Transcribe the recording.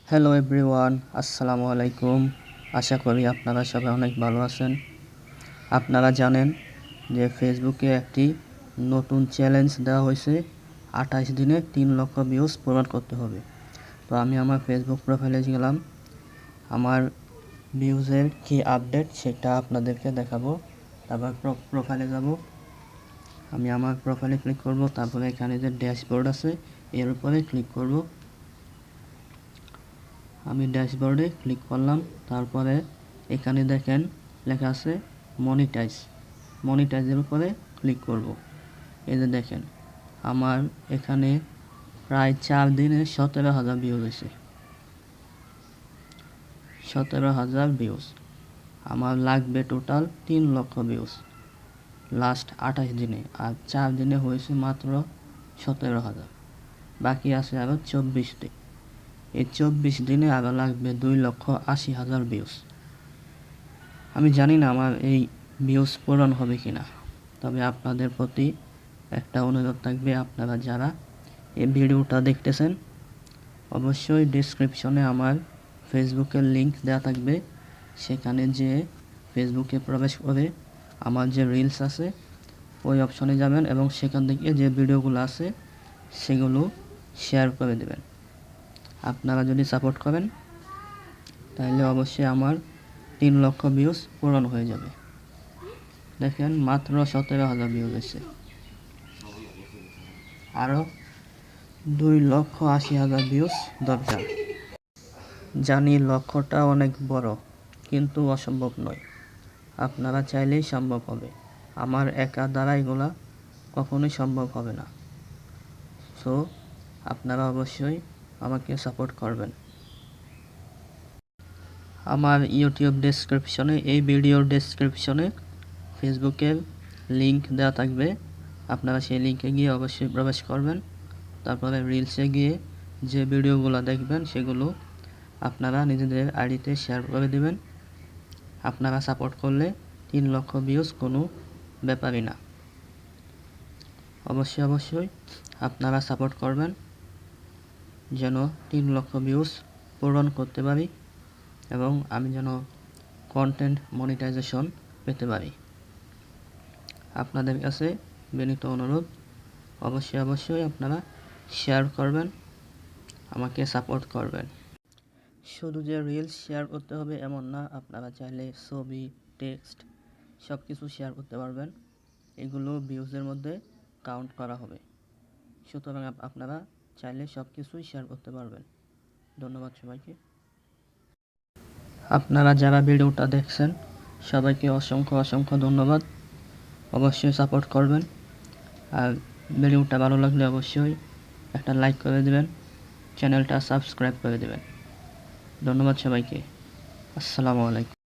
Hello everyone, আসসালামু আলাইকুম। আশা করি আপনারা সবাই অনেক ভালো আছেন। আপনারা জানেন যে ফেসবুকে একটি নতুন চ্যালেঞ্জ দেওয়া হয়েছে, 28 দিনে 3 লক্ষ ভিউজ পূরণ করতে হবে। তো আমি আমার ফেসবুক প্রোফাইলে গেলাম, আমার ভিউজের কি আপডেট সেটা আপনাদেরকে দেখাবো। তারপর প্রোফাইলে যাব, আমি আমার প্রোফাইলে ক্লিক করব, তারপরে এখানে যে ড্যাশবোর্ড আছে এর উপরে ক্লিক করব। আমি ড্যাশবোর্ডে ক্লিক করলাম, তারপরে এখানে দেখেন লেখা আছে মনিটাইজের উপরে ক্লিক করব। এই যে দেখেন আমার এখানে প্রায় 4 দিনে 17,000 ভিউজ হয়েছে। 17,000 ভিউজ। আমার লাগবে টোটাল 3 লক্ষ ভিউজ লাস্ট 28 দিনে, আর 4 দিনে হয়েছে মাত্র 17,000। বাকি আছে আরও 24 দিন। এই 24 দিনে আরও লাগবে 2,80,000 ভিউজ। আমি জানি না আমার এই ভিউজ পূরণ হবে কিনা, তবে আপনাদের প্রতি একটা অনুরোধ থাকবে, আপনারা যারা এই ভিডিওটা দেখতেছেন অবশ্যই ডেসক্রিপশনে আমার ফেসবুকের লিংক দেওয়া থাকবে। সেখানে যে ফেসবুকে প্রবেশ করে আমার যে রিলস আছে ওই অপশনে যাবেন এবং সেখান থেকে যে ভিডিওগুলো আছে সেগুলো শেয়ার করে দেবেন। আপনারা যদি সাপোর্ট করেন তাহলে অবশ্যই আমার 3 লক্ষ ভিউজ পূরণ হয়ে যাবে। দেখেন মাত্র 17,000 ভিউজ হয়েছে, আরও 2,80,000 ভিউজ দরকার। জানি লক্ষ্যটা অনেক বড়, কিন্তু অসম্ভব নয়। আপনারা চাইলেই সম্ভব হবে। আমার একা দ্বারা এগুলা কখনোই সম্ভব হবে না। সো আপনারা অবশ্যই আমাকে সাপোর্ট করবেন। আমার ইউটিউব ডেসক্রিপশনে, এই ভিডিওর ডেসক্রিপশনে ফেসবুকের লিংক দেওয়া থাকবে। আপনারা সেই লিংকে গিয়ে অবশ্যই প্রবেশ করবেন। তারপরে রিলসে গিয়ে যে ভিডিওগুলো দেখবেন সেগুলো আপনারা নিজেদের আইডিতে শেয়ার করে দেবেন। আপনারা সাপোর্ট করলে 3 লক্ষ ভিউজ কোনো ব্যাপারই না। অবশ্যই আপনারা সাপোর্ট করবেন যেন 3 লক্ষ ভিউজ পূরণ করতে পারি এবং আমি যেন কন্টেন্ট মনিটাইজেশন পেতে পারি। আপনাদের কাছে বিনীত অনুরোধ, অবশ্যই আপনারা শেয়ার করবেন, আমাকে সাপোর্ট করবেন। শুধু যে রিলস শেয়ার করতে হবে এমন না, আপনারা চাইলে ছবি, টেক্সট সব কিছু শেয়ার করতে পারবেন। এগুলো ভিউজের মধ্যে কাউন্ট করা হবে। সুতরাং আপনারা চাইলে সব কিছুই শেয়ার করতে পারবেন। ধন্যবাদ সবাইকে। আপনারা যারা ভিডিওটা দেখছেন সবাইকে অসংখ্য ধন্যবাদ। অবশ্যই সাপোর্ট করবেন, আর ভিডিওটা ভালো লাগলে অবশ্যই একটা লাইক করে দেবেন, চ্যানেলটা সাবস্ক্রাইব করে দেবেন। ধন্যবাদ সবাইকে। আসসালামু আলাইকুম।